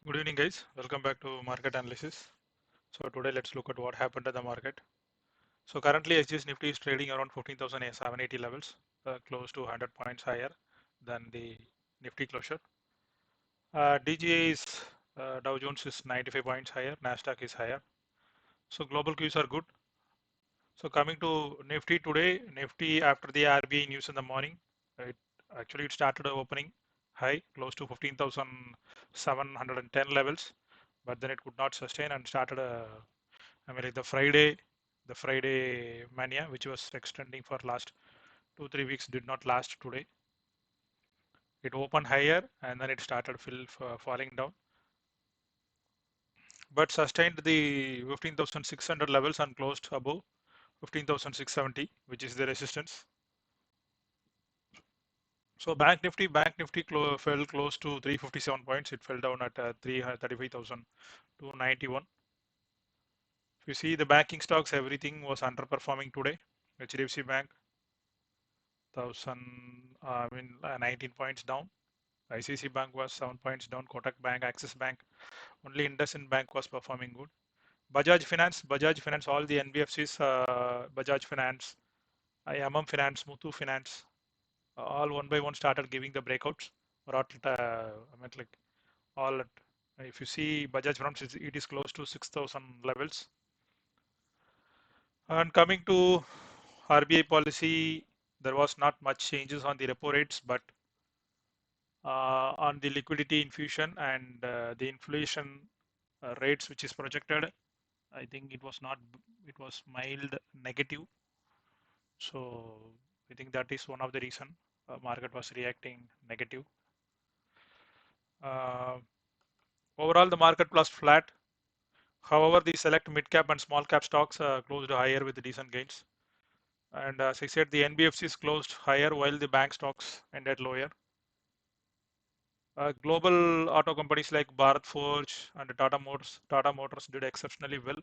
Good evening, guys. Welcome back to market analysis. So today let's look at what happened to the market. So currently SGS Nifty is trading around 15,780 levels, close to 100 points higher than the Nifty closure. DGA is Dow Jones is 95 points higher, Nasdaq is higher. So global cues are good. So coming to Nifty today, Nifty after the RBI news in the morning, it it started opening high close to 15,710 levels, but then it could not sustain and started like the Friday mania, which was extending for last 2-3 weeks, did not last today. It opened higher and then it started falling down, but sustained the 15,600 levels and closed above 15,670, which is the resistance. So Bank Nifty fell close to 357 points. It fell down at 35,291. If you see the banking stocks, everything was underperforming today. HDFC Bank, 19 points down. ICICI Bank was 7 points down. Kotak Bank, Axis Bank, only IndusInd Bank was performing good. Bajaj Finance, all the NBFCs, Bajaj Finance, Finance, Muthoot Finance, all one by one started giving the breakouts. All at, if you see Bajaj Finance, it is close to 6,000 levels. And coming to RBI policy, there was not much changes on the repo rates, but on the liquidity infusion and the inflation rates, which is projected, I think it was not, it was mild negative. So I think that is one of the reason market was reacting negative. Uh, Overall, the market was flat. However, the select mid cap and small cap stocks closed higher with decent gains. And as I said, the NBFCs closed higher while the bank stocks ended lower. Global auto companies like Bharat Forge and Tata Motors did exceptionally well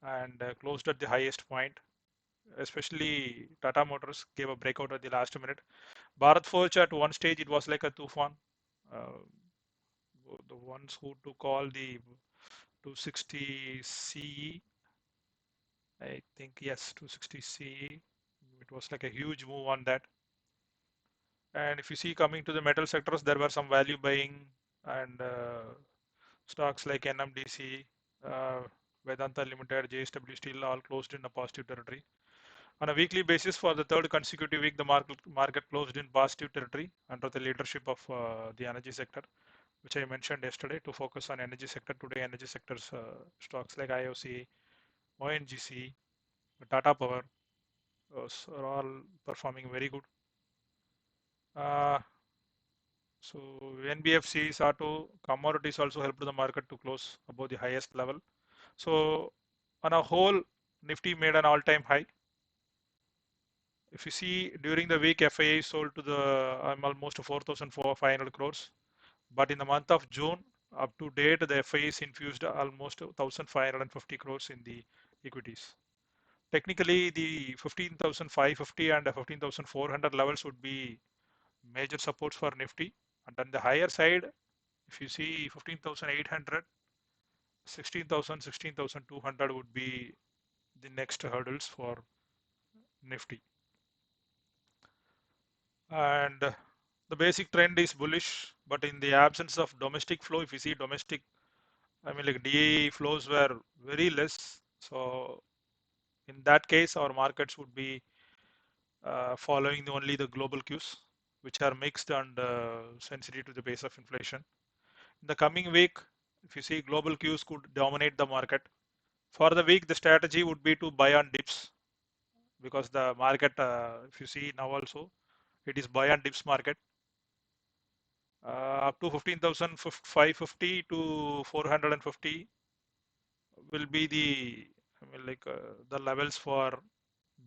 and closed at the highest point. Especially Tata Motors gave a breakout at the last minute. Bharat Forge at one stage it was like a tufan. Uh, the ones who took all the 260 CE, I think yes, 260 CE. It was like a huge move on that. And if you see coming to the metal sectors, there were some value buying and stocks like NMDC, uh, Vedanta Limited, JSW Steel all closed in a positive territory. On a weekly basis, for the third consecutive week, the market closed in positive territory under the leadership of the energy sector, which I mentioned yesterday. To focus on energy sector today, energy sectors stocks like IOC, ONGC, Tata Power are all performing very good. Uh, So NBFCs, auto, commodities also helped the market to close above the highest level. So on a whole, Nifty made an all-time high. If you see during the week, FII sold to the almost 4,500 crores. But in the month of June, up to date, the FIIs infused almost 1,550 crores in the equities. Technically, the 15,550 and 15,400 levels would be major supports for Nifty. And on the higher side, if you see 15,800, 16,000, 16,200 would be the next hurdles for Nifty. And the basic trend is bullish, but in the absence of domestic flow, if you see domestic, like DAE flows were very less. So in that case, our markets would be following only the global cues, which are mixed and sensitive to the pace of inflation. In the coming week, if you see global cues could dominate the market. For the week, the strategy would be to buy on dips because the market, if you see now also, it is buy on dips market. Up to 15,550 to 450 will be the levels for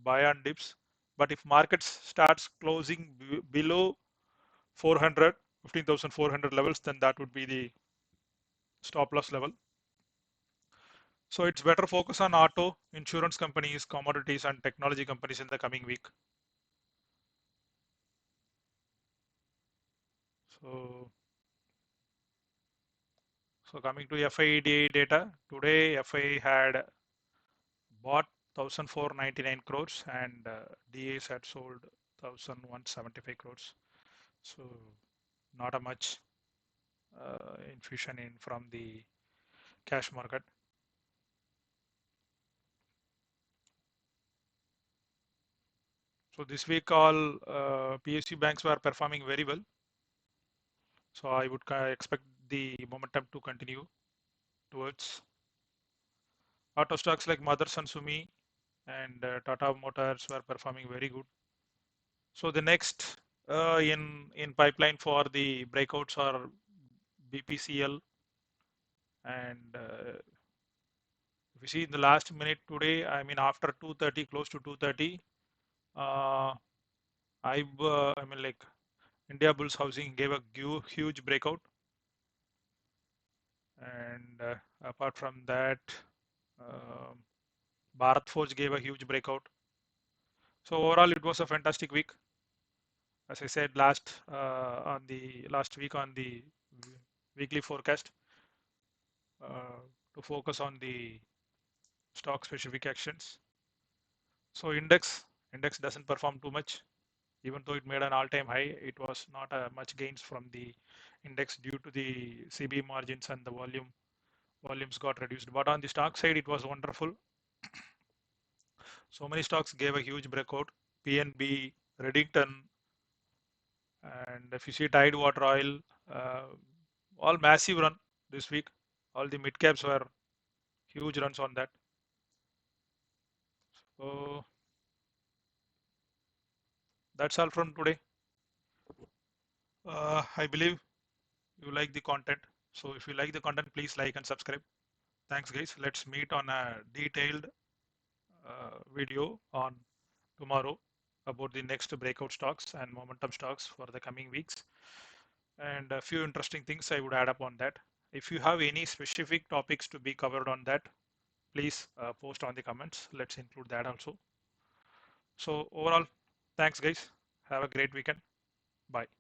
buy on dips. But if markets starts closing below 400, 15,400 levels, then that would be the stop loss level. So it's better focus on auto, insurance companies, commodities, and technology companies in the coming week. So So coming to FIDA data, today FI had bought 1,499 crores and DAs had sold 1,175 crores. So not a much infusion in from the cash market. So this week all PSU banks were performing very well. So I would expect the momentum to continue towards auto stocks like Motherson Sumi and Tata Motors were performing very good. So the next in pipeline for the breakouts are BPCL and if you see in the last minute today, I mean after 2:30, close to 2:30, uh, I mean like India Bulls Housing gave a huge breakout, and apart from that, uh, Bharat Forge gave a huge breakout. So overall, it was a fantastic week. As I said on the last week on the weekly forecast, uh, to focus on the stock specific actions. So index doesn't perform too much, even though it made an all-time high. It was not much gains from the index due to the CB margins and the volumes got reduced. But on the stock side, it was wonderful. So many stocks gave a huge breakout. PNB, Redington, and if you see Tide Water Oil, uh, all massive run this week. All the mid caps were huge runs on that. So that's all from today. I believe you like the content. So if you like the content, please like and subscribe. Thanks, guys. Let's meet on a detailed video on tomorrow about the next breakout stocks and momentum stocks for the coming weeks. And a few interesting things I would add up on that. If you have any specific topics to be covered on that, please post on the comments. Let's include that also. So overall, thanks guys. Have a great weekend. Bye.